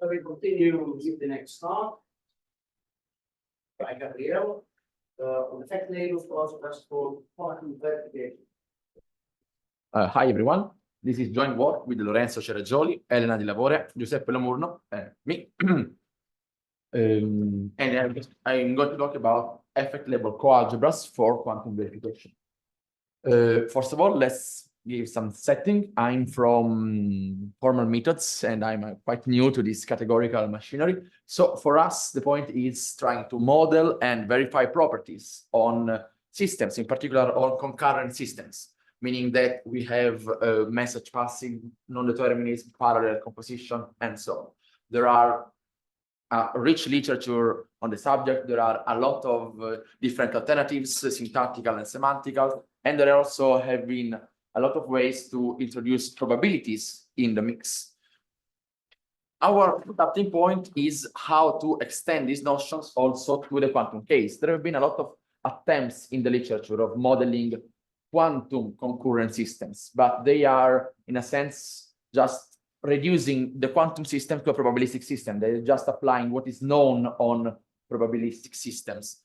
So we continue with the next talk by Gabriele on the fact labels for quantum verification. Hi everyone, this is joint work with Lorenzo Ceragioli, Elena Di Lavore, Giuseppe Lomurno, and me. And I'm going to talk about effect label coalgebras for quantum verification. First of all, let's give some setting. I'm from formal methods and I'm quite new to this categorical machinery. So for us, the point is trying to model and verify properties on systems, in particular on concurrent systems, meaning that we have message passing, non-determinism, parallel composition, and so on. There are rich literature on the subject. There are a lot of different alternatives, syntactical and semantical, and there also have been a lot of ways to introduce probabilities in the mix. Our starting point is how to extend these notions also to the quantum case. There have been a lot of attempts in the literature of modeling quantum concurrent systems, but they are, in a sense, just reducing the quantum system to a probabilistic system. They're just applying what is known on probabilistic systems.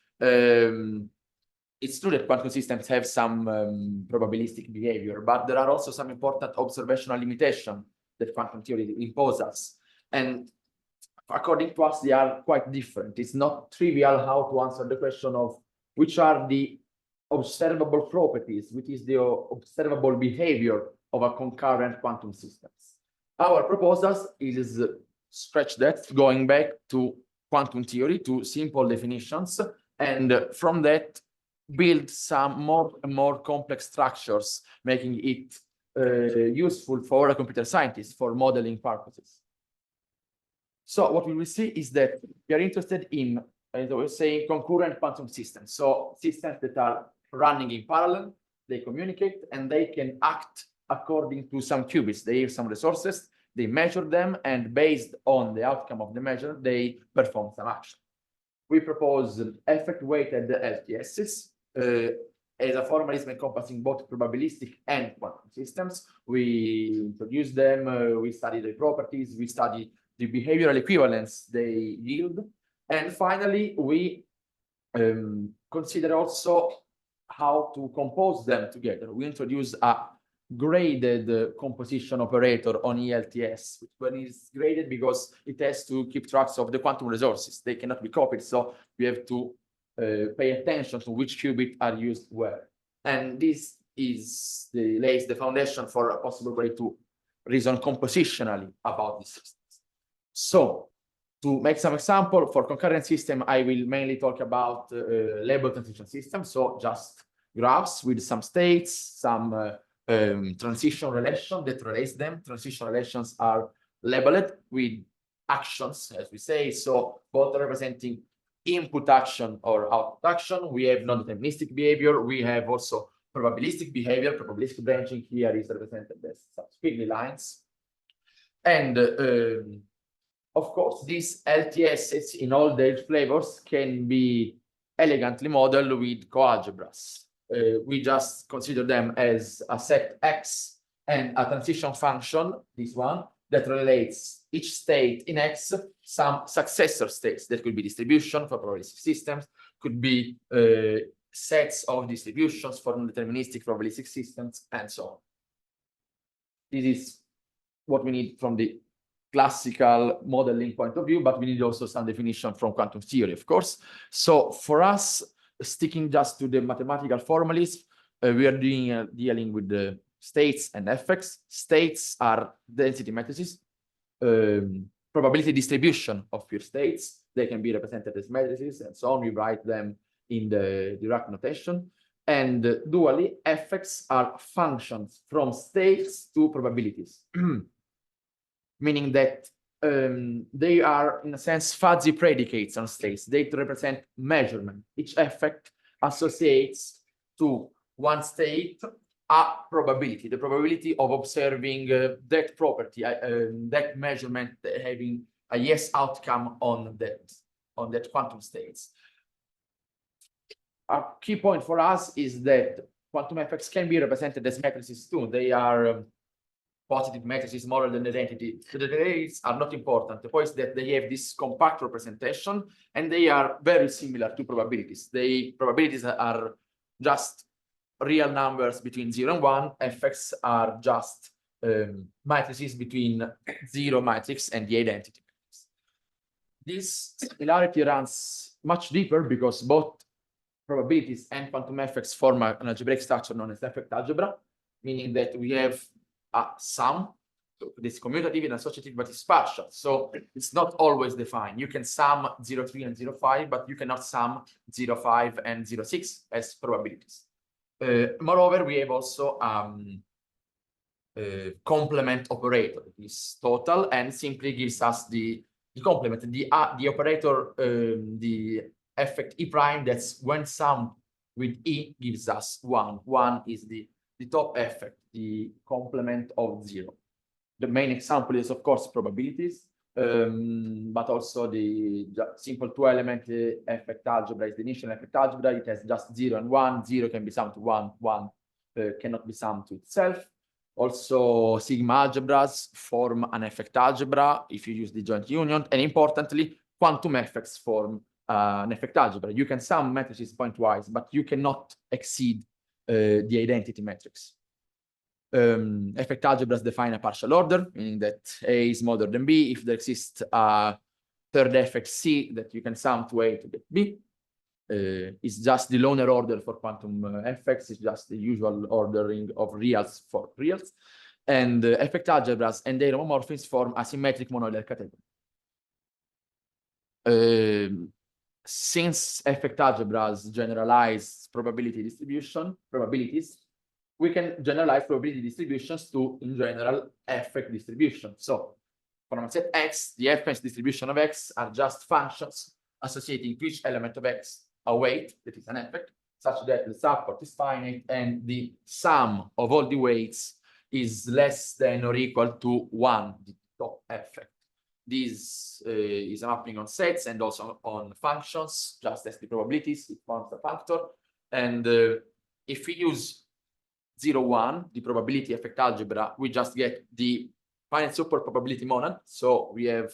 It's true that quantum systems have some probabilistic behavior, but there are also some important observational limitations that quantum theory imposes. And according to us, they are quite different. It's not trivial how to answer the question of which are the observable properties, which is the observable behavior of a concurrent quantum systems. Our proposals is stretch that, going back to quantum theory, to simple definitions, and from that build some more and more complex structures, making it useful for a computer scientist for modeling purposes. So what we will see is that we are interested in, as I was saying, concurrent quantum systems. So systems that are running in parallel, they communicate, and they can act according to some qubits. They have some resources, they measure them, and based on the outcome of the measure, they perform some action. We propose effect-weighted LTSs as a formalism encompassing both probabilistic and quantum systems. We introduce them, we study the properties, we study the behavioral equivalence they yield, and finally, we consider also how to compose them together. We introduce a graded composition operator on ELTS, which is graded because it has to keep track of the quantum resources. They cannot be copied, so we have to pay attention to which qubit are used where. And this lays the foundation for a possible way to reason compositionally about these systems. So, to make some example, for concurrent system, I will mainly talk about label transition systems, so just graphs with some states, some transition relation that relates them. Transition relations are labeled with actions, as we say, so both representing input action or output action. We have non-deterministic behavior. We have also probabilistic behavior. Probabilistic branching here is represented as some squiggly lines. And of course, these LTSs in all their flavors can be elegantly modeled with coalgebras. We just consider them as a set X and a transition function, this one, that relates each state in X, some successor states that could be distribution for probabilistic systems, could be sets of distributions for non-deterministic probabilistic systems, and so on. This is what we need from the classical modeling point of view, but we need also some definition from quantum theory, of course. So for us, sticking just to the mathematical formalism, we are dealing with the states and effects. States are density matrices, probability distribution of pure states. They can be represented as matrices and so on. We write them in the Dirac notation. And dually, effects are functions from states to probabilities, meaning that they are, in a sense, fuzzy predicates on states. They represent measurement. Each effect associates to one state a probability, the probability of observing that property, that measurement having a yes outcome on that quantum states. A key point for us is that quantum effects can be represented as matrices too. They are positive matrix is smaller than the identity. So the delays are not important. The point is that they have this compact representation and they are very similar to probabilities. Probabilities are just real numbers between 0 and 1. Effects are just matrices between 0 matrix and the identity matrix. This similarity runs much deeper because both probabilities and quantum effects form an algebraic structure known as effect algebra, meaning that we have a sum. So this commutative and associative, but it's partial. So it's not always defined. You can sum 0,3 and 0,5, but you cannot sum 0,5 and 0,6 as probabilities. Moreover, we have also complement operator. This total and simply gives us the complement, the operator, the effect E prime, that's when summed with E gives us 1. 1 is the top effect, the complement of 0. The main example is, of course, probabilities, but also the simple two-element effect algebra is the initial effect algebra. It has just 0 and 1. 0 can be summed to 1. 1 cannot be summed to itself. Also, sigma algebras form an effect algebra if you use the joint union. And importantly, quantum effects form an effect algebra. You can sum matrices pointwise, but you cannot exceed the identity matrix. Effect algebras define a partial order, meaning that A is smaller than B. If there exists a third effect C that you can sum to A to get B, it's just the loner order for quantum effects. It's just the usual ordering of reals for reals. And effect algebras and their homomorphisms form a symmetric monoidal category. Since effect algebras generalize probabilities, we can generalize probability distributions to, in general, effect distribution. So from a set X, the effects distribution of X are just functions associating to each element of X a weight that is an effect, such that the support is finite and the sum of all the weights is less than or equal to 1, the top effect. This is a mapping on sets and also on functions, just as the probabilities, it forms a factor. And if we use 0, 1, the probability effect algebra, we just get the finite support probability monad. So we have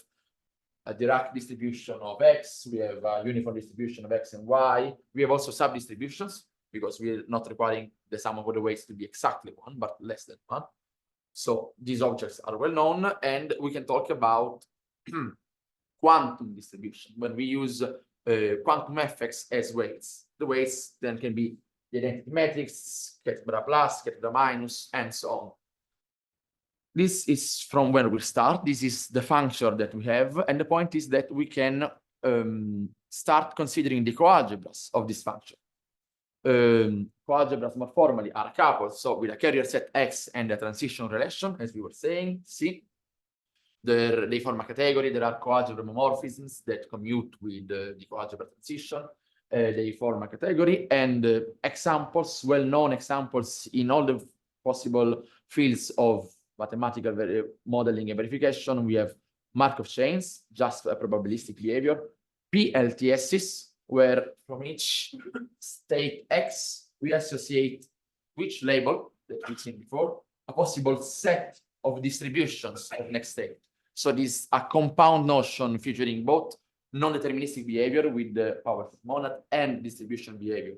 a Dirac distribution of X, we have a uniform distribution of X and Y. We have also sub-distributions because we're not requiring the sum of all the weights to be exactly 1, but less than 1. So these objects are well known, and we can talk about quantum distribution when we use quantum effects as weights. The weights then can be the identity matrix, Gabriele plus, Gabriele minus, and so on. This is from where we start. This is the function that we have, and the point is that we can start considering the coalgebras of this function. Coalgebras more formally are couples, so with a carrier set X and a transition relation, as we were saying, C. They form a category. There are coalgebra homomorphisms that commute with the coalgebra transition. They form a category, and examples, well-known examples in all the possible fields of mathematical modeling and verification. We have Markov chains, just a probabilistic behavior, PLTSs, where from each state X, we associate which label that we've seen before, a possible set of distributions of next state. So this is a compound notion featuring both non-deterministic behavior with the power monad and distribution behavior,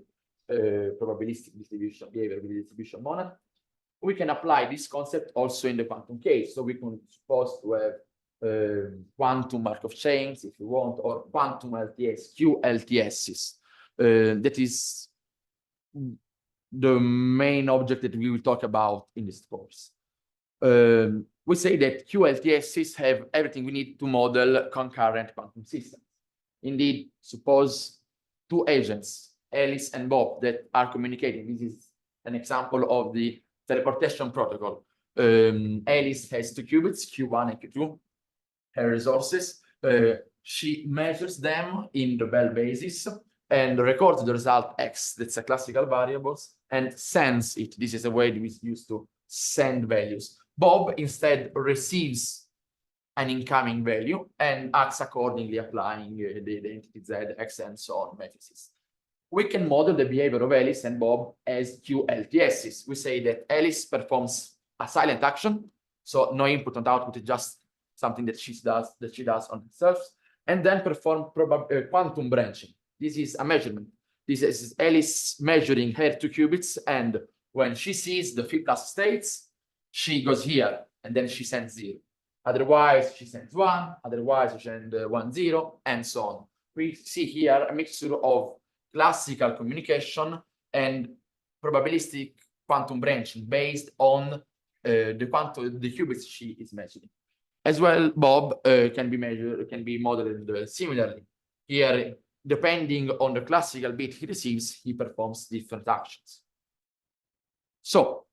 probabilistic distribution behavior with the distribution monad. We can apply this concept also in the quantum case. So we can suppose to have quantum Markov chains, if you want, or quantum LTS, QLTSs. That is the main object that we will talk about in this course. We say that QLTSs have everything we need to model concurrent quantum systems. Indeed, suppose two agents, Alice and Bob, that are communicating. This is an example of the teleportation protocol. Alice has two qubits, Q1 and Q2, her resources. She measures them in the Bell basis and records the result X, that's a classical variables, and sends it. This is a way we use to send values. Bob instead receives an incoming value and acts accordingly, applying the identity Z, X, and so on matrices. We can model the behavior of Alice and Bob as QLTSs. We say that Alice performs a silent action So no input and output, it's just something that she does on herself. And then perform quantum branching. This is a measurement. This is Alice measuring her 2 qubits, and when she sees the fifth class states, she goes here, and then she sends 0. Otherwise, she sends 1, otherwise she sends 1, 0, and so on. We see here a mixture of classical communication and probabilistic quantum branching based on the qubits she is measuring. As well, Bob can be modeled similarly. Here, depending on the classical bit he receives, he performs different actions. So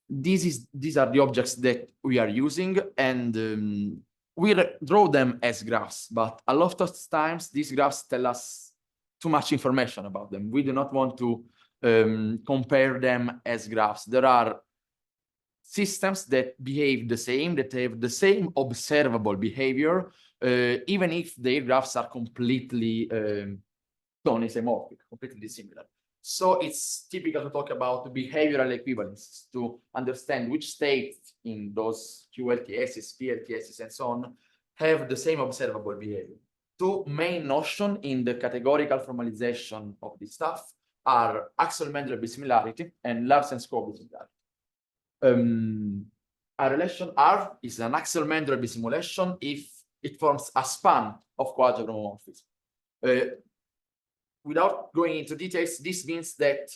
these are the objects that we are using, and we draw them as graphs, but a lot of times these graphs tell us too much information about them. We do not want to compare them as graphs. There are systems that behave the same, that have the same observable behavior, even if their graphs are completely non-isomorphic, completely dissimilar. So it's typical to talk about behavioral equivalence to understand which states in those QLTSs, PLTSs, and so on have the same observable behavior. 2 main notions in the categorical formalization of this stuff are Axel-Mendel bisimilarity and Larsen-Scope bisimilarity. A relation R is an Axel-Mendel bisimulation if it forms a span of coalgebra homomorphism. Without going into details, this means that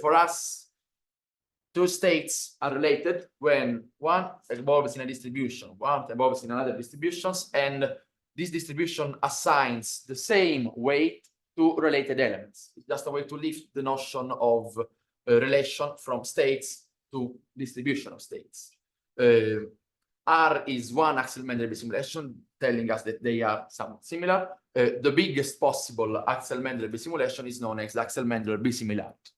for us, 2 states are related when one evolves in a distribution, one evolves in another distributions, and this distribution assigns the same weight to related elements. It's just a way to lift the notion of relation from states to distribution of states. R is one Axel-Mendel bisimulation, telling us that they are somewhat similar. The biggest possible Axel-Mendel bisimulation is known as Axel-Mendel bisimilarity.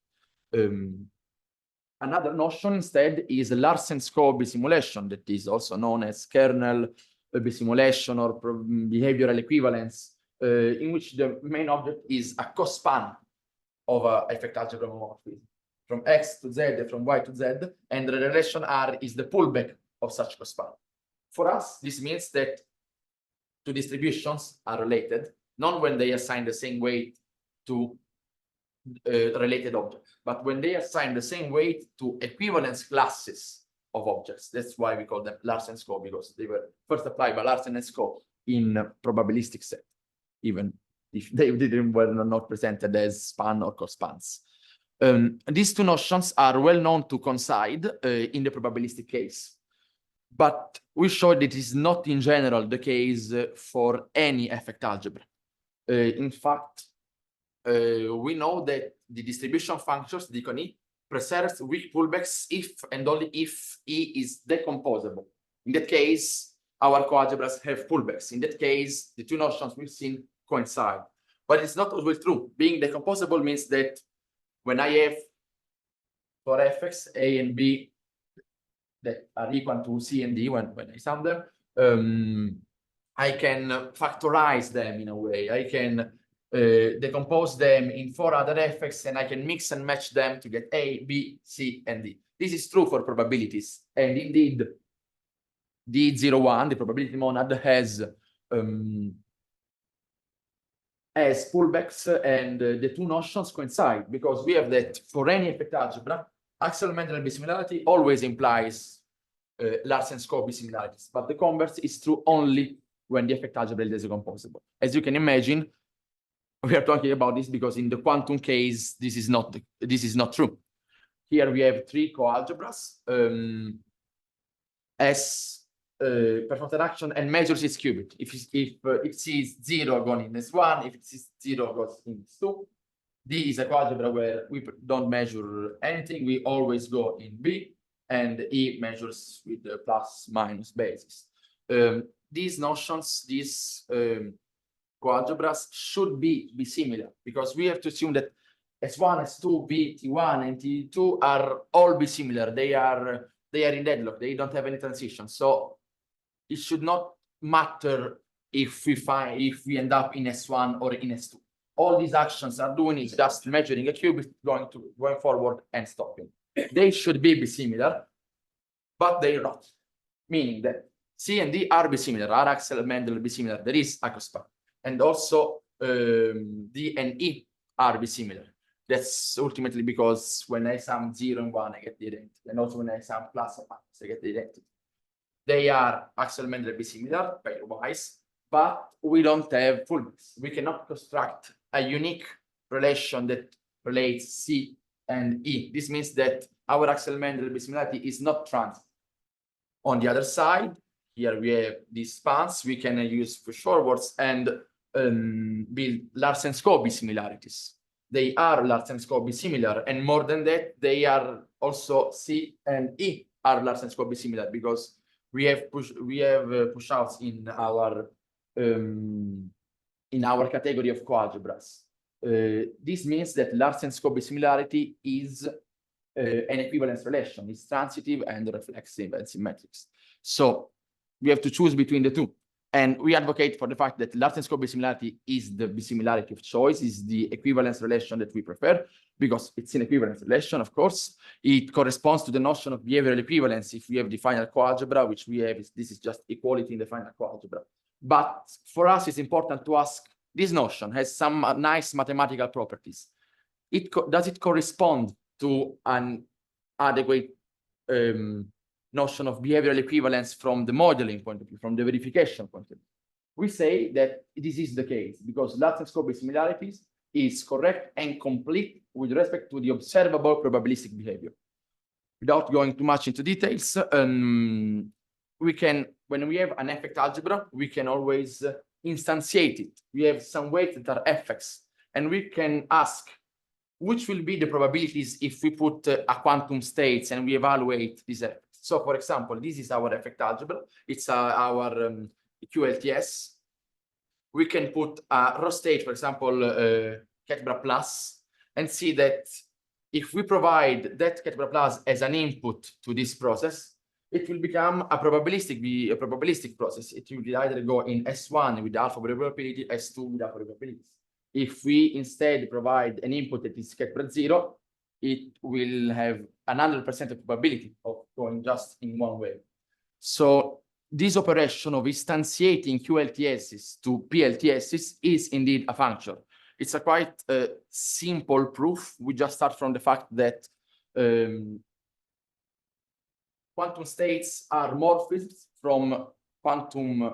Another notion instead is Larsen-Scope bisimulation, that is also known as kernel bisimulation or behavioral equivalence, in which the main object is a cospan of a effect algebra homomorphism from X to Z and from Y to Z, and the relation R is the pullback of such cospan. For us, this means that 2 distributions are related, not when they assign the same weight to related objects, but when they assign the same weight to equivalence classes of objects. That's why we call them Larsen-Scope, because they were first applied by Larsen and Scope in a probabilistic set, even if they were not presented as span or cospans. These 2 notions are well known to coincide in the probabilistic case, but we showed it is not in general the case for any effect algebra. In fact, we know that the distribution functions, Deacon E, preserves weak pullbacks if and only if E is decomposable. In that case, our coalgebras have pullbacks. In that case, the 2 notions we've seen coincide. But it's not always true. Being decomposable means that when I have for fx, A and B that are equal to C and D when I sum them, I can factorize them in a way. I can decompose them in 4 other fx, and I can mix and match them to get A, B, C, and D. This is true for probabilities. And indeed, D01, the probability monad, has pullbacks, and the 2 notions coincide, because we have that for any effect algebra, Axel-Mendel bisimilarity always implies Larsen-Scope bisimilarities, but the converse is true only when the effect algebra is decomposable. As you can imagine, we are talking about this because in the quantum case, this is not true. Here we have 3 coalgebras. S performs an action and measures its qubit. If it sees 0 going in S1, if it sees 0 goes in S2. D is a coalgebra where we don't measure anything. We always go in B, and E measures with the plus minus basis. These notions, these coalgebras should be similar, because we have to assume that S1, S2, B, T1, and T2 are all bisimilar. They are in deadlock. They don't have any transition. So it should not matter if we end up in S1 or in S2. All these actions are doing is just measuring a qubit, going forward and stopping. They should be similar, but they're not. meaning that C and D are bisimilar, are Axel Mendel bisimilar. There is a cospan, and also D and E are bisimilar. That's ultimately because when I sum 0 and 1, I get the identity, and also when I sum plus and minus, I get the identity. They are Axel Mendel bisimilar pairwise, but we don't have fullness. We cannot construct a unique relation that relates C and E. This means that our Axel Mendel bisimilarity is not transitive. On the other side, here we have these spans we can use for short words and build Larsen-Scope bisimilarities. They are Larsen-Scope bisimilar, and more than that, they are also C and E are Larsen-Scope bisimilar because we have push outs in our category of coalgebras. This means that Larsen-Scope bisimilarity is an equivalence relation, is transitive and reflexive and symmetric. So we have to choose between the two. And we advocate for the fact that Larsen-Scope bisimilarity is the bisimilarity of choice, is the equivalence relation that we prefer, because it's an equivalence relation, of course. It corresponds to the notion of behavioral equivalence if we have the final coalgebra, which we have, this is just equality in the final coalgebra. But for us, it's important to ask, this notion has some nice mathematical properties. Does it correspond to an adequate notion of behavioral equivalence from the modeling point of view, from the verification point of view? We say that this is the case because Larsen-Scope bisimilarities is correct and complete with respect to the observable probabilistic behavior. Without going too much into details, we can, when we have an effect algebra, we can always instantiate it. We have some weights that are effects, and we can ask which will be the probabilities if we put a quantum states and we evaluate these effects. So, for example, this is our effect algebra. It's our QLTS. We can put a raw state, for example, Coalgebras plus, and see that if we provide that Coalgebras plus as an input to this process, it will become a probabilistic process. It will either go in S1 with alpha probability, S2 with alpha probabilities. If we instead provide an input that is Coalgebras 0, it will have 100% of probability of going just in one way. So this operation of instantiating QLTSs to PLTSs is indeed a function. It's a quite simple proof. We just start from the fact that quantum states are morphisms from quantum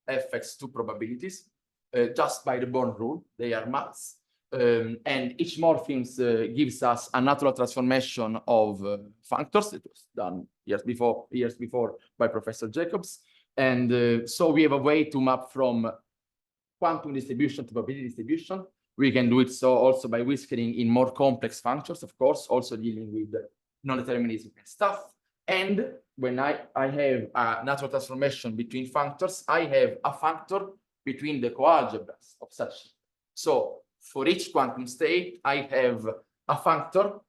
effects to probabilities, just by the Born rule. They are maths. And each morphism gives us a natural transformation of functors. It was done years before by Professor Jacobs. And so we have a way to map from quantum distribution to probability distribution. We can do it so also by whiskering in more complex functions, of course, also dealing with non-determinism and stuff. And when I have a natural transformation between functors, I have a factor between the coalgebras of such. So for each quantum state, I have a factor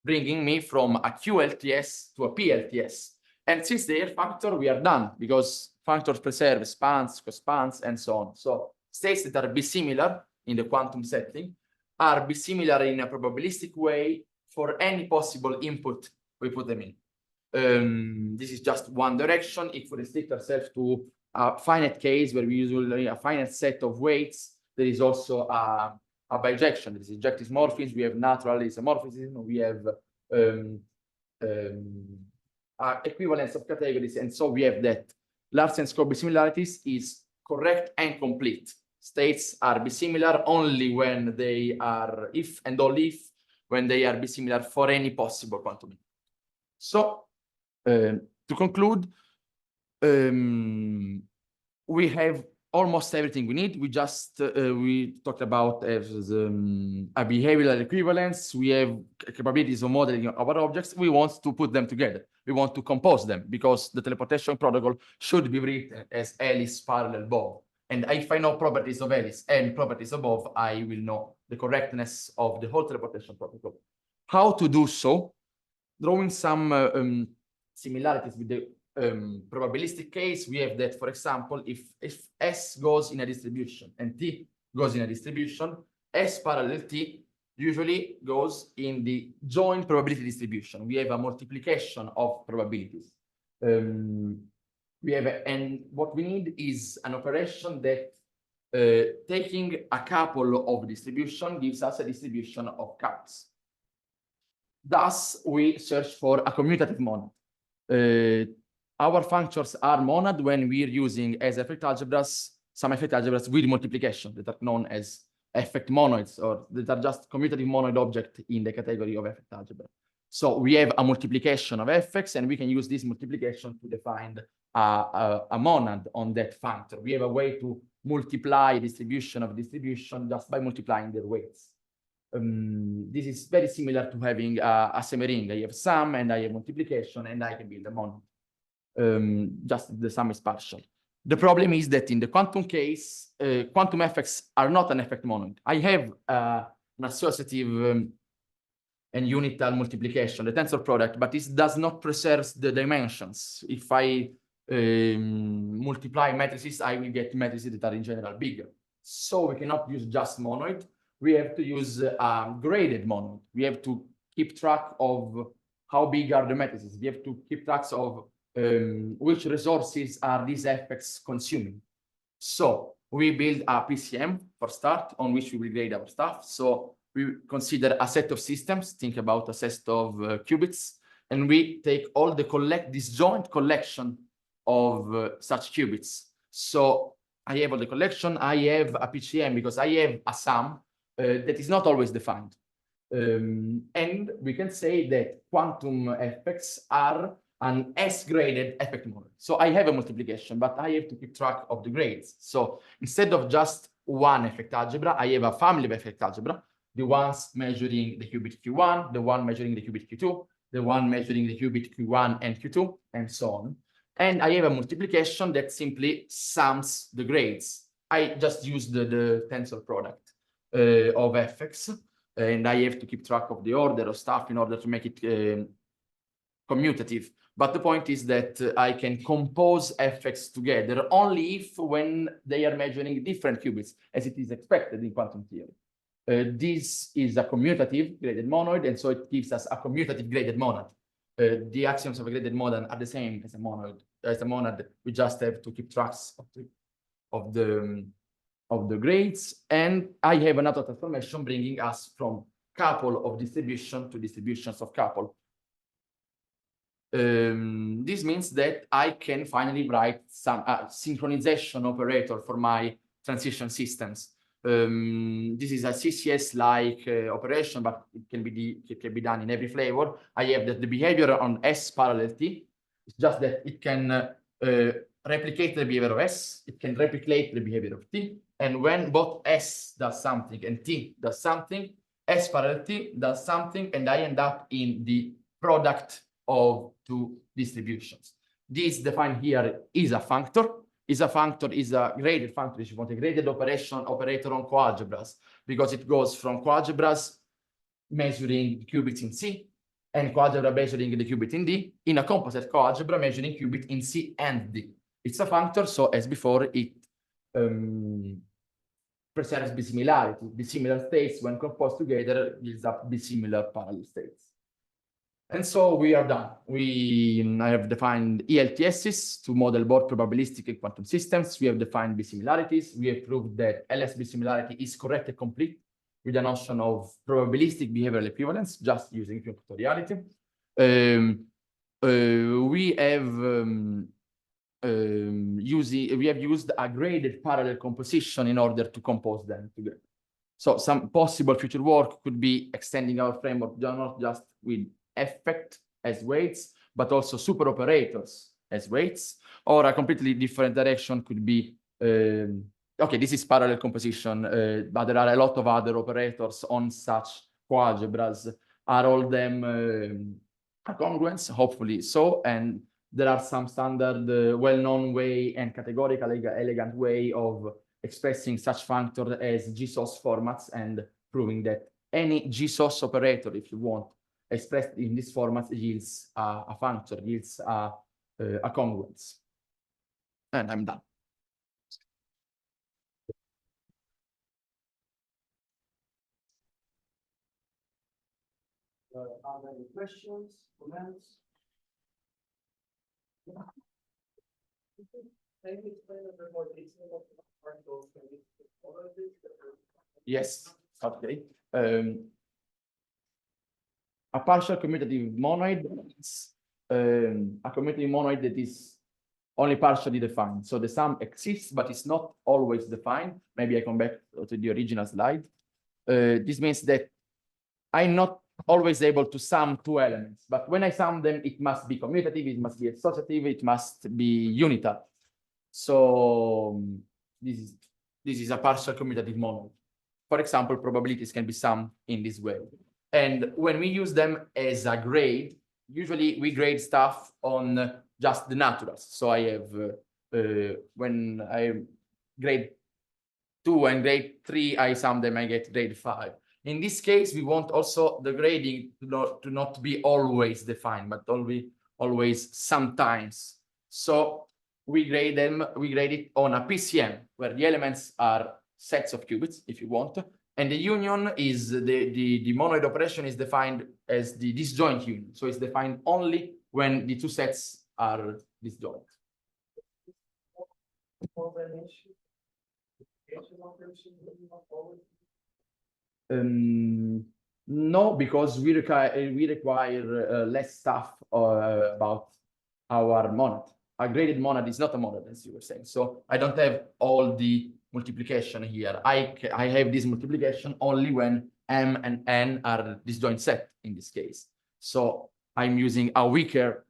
bringing me from a QLTS to a PLTS. And since they are factor, we are done because factors preserve spans, cospans, and so on. So states that are bisimilar in the quantum setting are bisimilar in a probabilistic way for any possible input we put them in. This is just one direction. If we restrict ourselves to a finite case where we usually a finite set of weights, there is also a bijection. There is injective morphism, we have natural isomorphism, we have equivalence of categories, and so we have that. Larsen-Scope bisimilarities is correct and complete. States are bisimilar only when they are, if and only if, when they are bisimilar for any possible quantum. So, to conclude, we have almost everything we need. We just we talked about as a behavioral equivalence. We have capabilities of modeling our objects. We want to put them together. We want to compose them because the teleportation protocol should be written as Alice parallel Bob. And if I know properties of Alice and properties of Bob, I will know the correctness of the whole teleportation protocol. How to do so? Drawing some similarities with the probabilistic case, we have that, for example, if S goes in a distribution and T goes in a distribution, S parallel T usually goes in the joint probability distribution. We have a multiplication of probabilities. We have, and what we need is an operation that taking a couple of distribution gives us a distribution of couples. Thus, we search for a commutative monad. Our functions are monad when we're using as effect algebras, some effect algebras with multiplication that are known as effect monoids, or that are just commutative monoid object in the category of effect algebra. So we have a multiplication of fx, and we can use this multiplication to define a monad on that functor. We have a way to multiply distribution of distribution just by multiplying their weights. This is very similar to having a semi-ring. I have sum and I have multiplication, and I can build a monad. Just the sum is partial. The problem is that in the quantum case, quantum effects are not an effect monoid. I have an associative and unital multiplication, the tensor product, but this does not preserve the dimensions. If I multiply matrices, I will get matrices that are in general bigger. So we cannot use just monoid. We have to use a graded monoid. We have to keep track of how big are the matrices. We have to keep track of which resources are these effects consuming. So we build a PCM for start on which we will grade our stuff. So we consider a set of systems, think about a set of qubits, and we take all the disjoint collection of such qubits. So I have all the collection, I have a PCM because I have a sum that is not always defined. And we can say that quantum effects are an S-graded effect model. So I have a multiplication, but I have to keep track of the grades. So instead of just one effect algebra, I have a family of effect algebra, the ones measuring the qubit Q1, the one measuring the qubit Q2, the one measuring the qubit Q1 and Q2, and so on. And I have a multiplication that simply sums the grades. I just use the tensor product of fx, and I have to keep track of the order of stuff in order to make it commutative. But the point is that I can compose fx together only if when they are measuring different qubits, as it is expected in quantum theory. This is a commutative graded monoid, and so it gives us a commutative graded monad. The axioms of a graded monad are the same as a monoid. As a monad, we just have to keep tracks of the grades. And I have another transformation bringing us from couple of distribution to distributions of couple. This means that I can finally write some synchronization operator for my transition systems. This is a CCS-like operation, but it can be done in every flavor. I have that the behavior on S parallel T. It's just that it can replicate the behavior of S. It can replicate the behavior of T. And when both S does something and T does something, S parallel T does something, and I end up in the product of two distributions. This defined here is a functor. Is a graded functor, if you want, a graded operator on coalgebras, because it goes from coalgebras measuring qubits in C and coalgebra measuring the qubit in D in a composite coalgebra measuring qubit in C and D. It's a functor, so as before, it preserves bisimilarity. Bisimilar states, when composed together, gives up bisimilar parallel states. And so we are done. I have defined ELTSs to model both probabilistic and quantum systems. We have defined bisimilarities. We have proved that LS bisimilarity is correct and complete with a notion of probabilistic behavioral equivalence, just using factoriality. We have used a graded parallel composition in order to compose them together. So some possible future work could be extending our framework not just with effect as weights, but also superoperators as weights, or a completely different direction could be, okay, this is parallel composition, but there are a lot of other operators on such coalgebras. Are all them congruence? Hopefully so, and there are some standard well-known way and categorical elegant way of expressing such functor as GSOS formats and proving that any GSOS operator, if you want, expressed in this format yields a functor, yields a congruence. And I'm done. Are there any questions, comments? Can you explain a bit more detail about the particles and the polarities that are- Yes, okay. A partial commutative monoid is a commutative monoid that is only partially defined. So the sum exists, but it's not always defined. Maybe I come back to the original slide. This means that I'm not always able to sum two elements, but when I sum them, it must be commutative, it must be associative, it must be unital. So this is a partial commutative monoid. For example, probabilities can be summed in this way. And when we use them as a grade, usually we grade stuff on just the naturals. So I have, when I grade 2 and grade 3, I sum them, I get grade 5. In this case, we want also the grading to not be always defined, but always sometimes. So we grade it on a PCM, where the elements are sets of qubits, if you want. And the union is the monoid operation is defined as the disjoint union. So it's defined only when the two sets are disjoint. No, because we require less stuff about our monad. A graded monad is not a monad, as you were saying. So I don't have all the multiplication here. I have this multiplication only when M and N are disjoint set in this case. So I'm using a weaker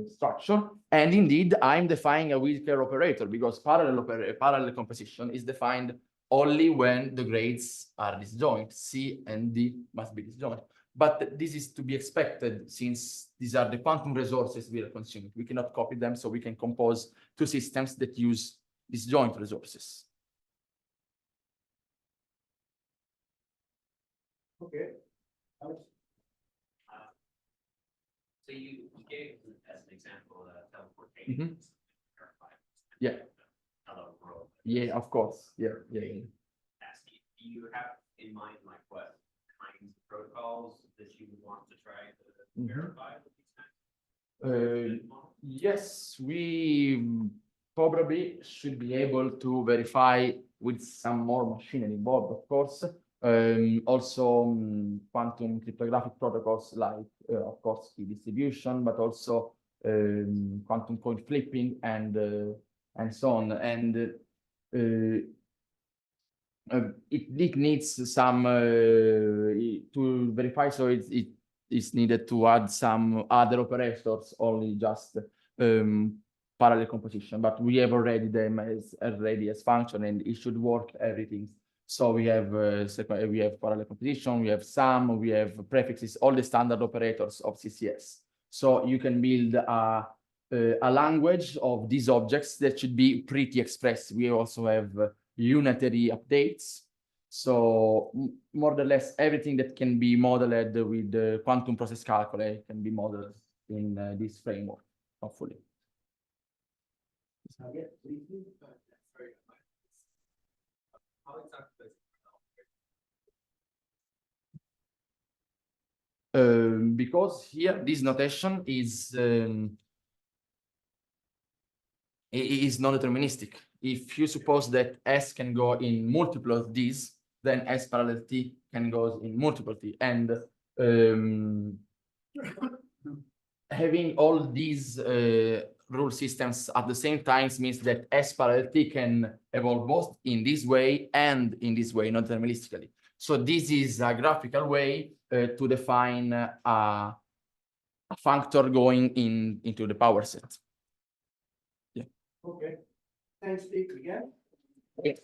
structure, and indeed I'm defining a weaker operator because parallel composition is defined only when the grades are disjoint. C and D must be disjoint. But this is to be expected since these are the quantum resources we are consuming. We cannot copy them, so we can compose two systems that use disjoint resources. Okay. So you gave as an example teleportation. Yeah. Hello world. Yeah, of course. Yeah. Asking, do you have in mind like what kinds of protocols that you would want to try to verify with these kinds? Yes, we probably should be able to verify with some more machinery involved, of course. Also quantum cryptographic protocols like, of course, key distribution, but also quantum coin flipping and so on. And it needs some to verify, so it's needed to add some other operators, only just parallel composition, but we have already them as function, and it should work everything. So we have parallel composition, we have sum, we have prefixes, all the standard operators of CCS. So you can build a language of these objects that should be pretty expressive. We also have unitary updates. So more or less everything that can be modeled with the quantum process calculator can be modeled in this framework, hopefully. How exactly because here this notation is non-deterministic. If you suppose that S can go in multiple of these, then S parallel T can go in multiple T. And having all these rule systems at the same time means that S parallel T can evolve both in this way and in this way, not deterministically. So this is a graphical way to define a functor going into the power set. Okay. Thanks, Steve, again. Yes.